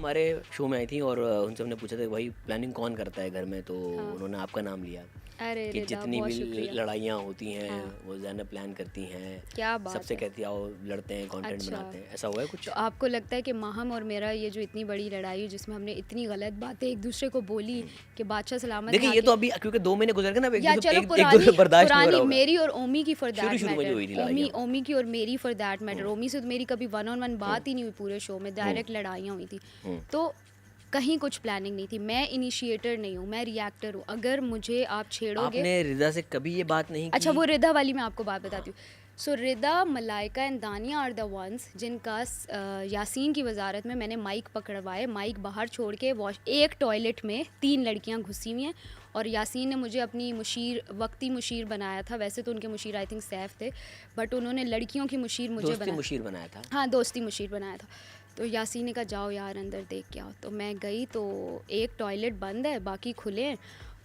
हमारे शो में आई थी और उनसे हमने पूछा था कि भाई प्लानिंग कौन करता है घर में, तो उन्होंने आपका नाम लिया अरे कि रिदा, जितनी बहुत भी शुक्रिया। लड़ाइयाँ होती हैं हाँ। वो ज़ैनब प्लान करती हैं, क्या बात सबसे है। कहती है आओ लड़ते हैं, कंटेंट अच्छा, बनाते हैं, ऐसा हुआ है कुछ? तो आपको लगता है कि माहम और मेरा ये जो इतनी बड़ी लड़ाई हुई जिसमें हमने इतनी गलत बातें एक दूसरे को बोली कि बादशाह सलामत ने देखिए ये आके तो अभी क्योंकि 2 महीने गुजर गए ना, अब या चलो एक दूसरे बर्दाश्त नहीं हो रहा पुरानी होगा। मेरी और ओमी की फॉर दैट शुरू-शुरू में जो हुई थी मैटर, लड़ाइयाँ। ओमी की और मेरी फॉर दैट मैटर, ओमी से तो मेरी कभी वन ऑन वन बात ही नहीं हुई पूरे शो में, डायरेक्ट लड़ाइयाँ हुई थी। हुँ। तो कहीं कुछ प्लानिंग नहीं थी, मैं इनिशिएटर नहीं हूँ, मैं रिएक्टर हूँ। अगर मुझे आप छेड़ोगे, आपने रिदा से कभी ये बात नहीं अच्छा की? वो रिदा वाली मैं आपको बात बताती हूँ। सो रिदा, मलाइका एंड दानिया आर द वंस जिनका यासीन की वजारत में मैंने माइक पकड़वाए, माइक बाहर छोड़ के वॉश एक टॉयलेट में 3 लड़कियां घुसी हुई हैं और यासीन ने मुझे अपनी मुशीर, वक्ती मुशीर बनाया था। वैसे तो उनके मुशीर आई थिंक सैफ थे, बट उन्होंने लड़कियों की मुशीर मुझे दोस्ती बनाया। मुशीर बनाया था। हाँ, दोस्ती मुशीर बनाया था। तो यासीन ने कहा जाओ यार अंदर देख के आओ, तो मैं गई तो एक टॉयलेट बंद है, बाकी खुले हैं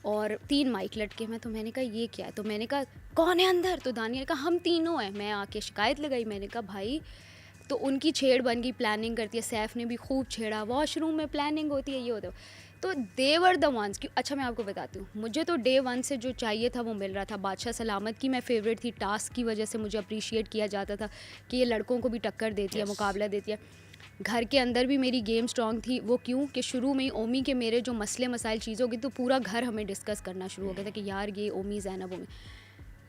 और 3 माइक लटके हैं। तो मैंने कहा ये क्या है, तो मैंने कहा कौन है अंदर, तो दानिया ने कहा हम तीनों हैं। मैं आके शिकायत लगाई, मैंने कहा भाई, तो उनकी छेड़ बन गई, प्लानिंग करती है। सैफ ने भी खूब छेड़ा, वॉशरूम में प्लानिंग होती है, ये होता है। तो दे वर द वंस क्यों। अच्छा मैं आपको बताती हूँ, मुझे तो डे 1 से जो चाहिए था वो मिल रहा था। बादशाह सलामत की मैं फेवरेट थी, टास्क की वजह से मुझे अप्रिशिएट किया जाता था कि ये लड़कों को भी टक्कर देती है, मुकाबला देती है। घर के अंदर भी मेरी गेम स्ट्रॉन्ग थी। वो क्यों कि शुरू में ही ओमी के मेरे जो मसले मसाइल चीज़ों की, तो पूरा घर हमें डिस्कस करना शुरू हो गया था कि यार ये ओमी ज़ैनब ओमी।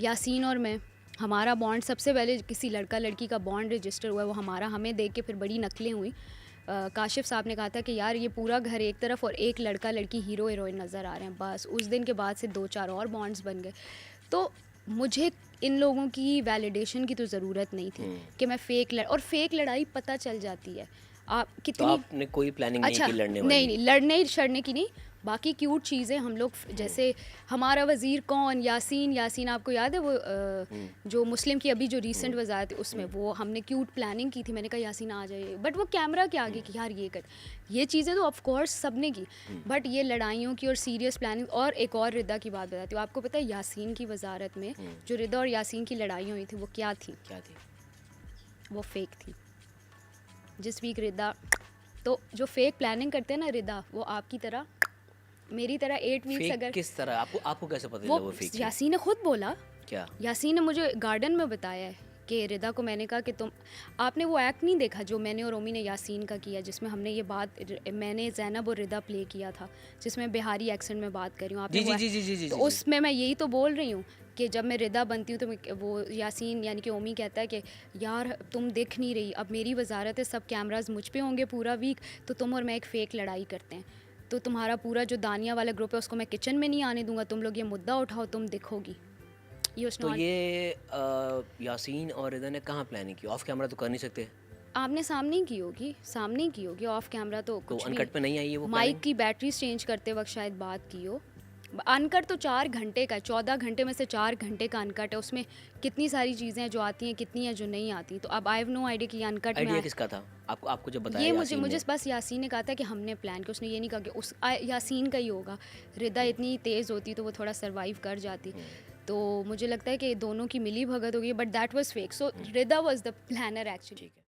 यासीन और मैं, हमारा बॉन्ड सबसे पहले किसी लड़का लड़की का बॉन्ड रजिस्टर हुआ, वो हमारा, हमें देख के फिर बड़ी नकलें हुई। काशिफ साहब ने कहा था कि यार ये पूरा घर एक तरफ और एक लड़का लड़की हीरो हीरोइन नज़र आ रहे हैं। बस उस दिन के बाद से 2-4 और बॉन्ड्स बन गए। तो मुझे इन लोगों की वैलिडेशन की तो ज़रूरत नहीं थी कि मैं और फेक लड़ाई पता चल जाती है आप तो कितनी। आपने कोई प्लानिंग नहीं अच्छा, की लड़ने नहीं वाली? नहीं, लड़ने छड़ने की नहीं, बाकी क्यूट चीज़ें हम लोग जैसे हमारा वज़ीर कौन, यासीन आपको याद है वो जो मुस्लिम की अभी जो रीसेंट वज़ारत है उसमें वो हमने क्यूट प्लानिंग की थी। मैंने कहा यासीन आ जाइए, बट वो कैमरा के आगे कि यार ये कर, ये चीज़ें तो ऑफ कोर्स सब ने की, बट ये लड़ाइयों की और सीरियस प्लानिंग। और एक और रिदा की बात बताती हूँ आपको, पता है यासीन की वज़ारत में जो रिदा और यासीन की लड़ाइयाँ हुई थी वो क्या थी? क्या थी? वो फेक थी। जिस वीक रिदा, तो जो फेक प्लानिंग करते हैं ना रिदा, वो आपकी तरह मेरी तरह 8 वीक्स फेक अगर किस तरह? आपको कैसे पता चला वो वो फेक थी? यासीन ने खुद बोला, क्या? यासीन ने मुझे गार्डन में बताया है कि रिदा को मैंने कहा कि तुम, आपने वो एक्ट नहीं देखा जो मैंने और ओमी ने यासीन का किया, जिसमें हमने ये बात, मैंने ज़ैनब और रिदा प्ले किया था, जिसमें बिहारी एक्सेंट में बात कर रही हूँ, आपने जी, वो जी, जी, जी, जी, तो जी। उसमें मैं यही तो बोल रही हूँ कि जब मैं रिदा बनती हूँ तो वो यासीन यानी कि ओमी कहता है कि यार तुम दिख नहीं रही, अब मेरी वजारत है, सब कैमराज मुझ पे होंगे पूरा वीक, तो तुम और मैं एक फ़ेक लड़ाई करते हैं, तो तुम्हारा पूरा जो दानिया वाला ग्रुप है उसको मैं किचन में नहीं आने दूंगा, तुम लोग ये मुद्दा उठाओ, तुम दिखोगी। तो ये यासीन और रिदा ने कहाँ प्लानिंग की? ऑफ कैमरा तो कर नहीं सकते? आपने सामने ही की होगी, सामने ही की होगी, ऑफ कैमरा तो तो कुछ अनकट पे नहीं आई है वो माइक प्लानिंग? की बैटरीज चेंज करते वक्त शायद बात की हो। अनकट तो 4 घंटे का है, 14 घंटे में से 4 घंटे का अनकट है, उसमें कितनी सारी चीज़ें हैं जो आती हैं, कितनी हैं जो नहीं आती। तो अब आई हैव नो आइडिया कि ये अनकट में आइडिया किसका था? आपको जब बताया ये यासीन मुझे ने? बस यासीन ने कहा था कि हमने प्लान किया, उसने ये नहीं कहा कि यासीन का ही होगा। रिदा इतनी तेज़ होती तो वो थोड़ा सर्वाइव कर जाती। तो मुझे लगता है कि दोनों की मिली भगत होगी, but that was fake. So Rida was the planner actually. ठीक है।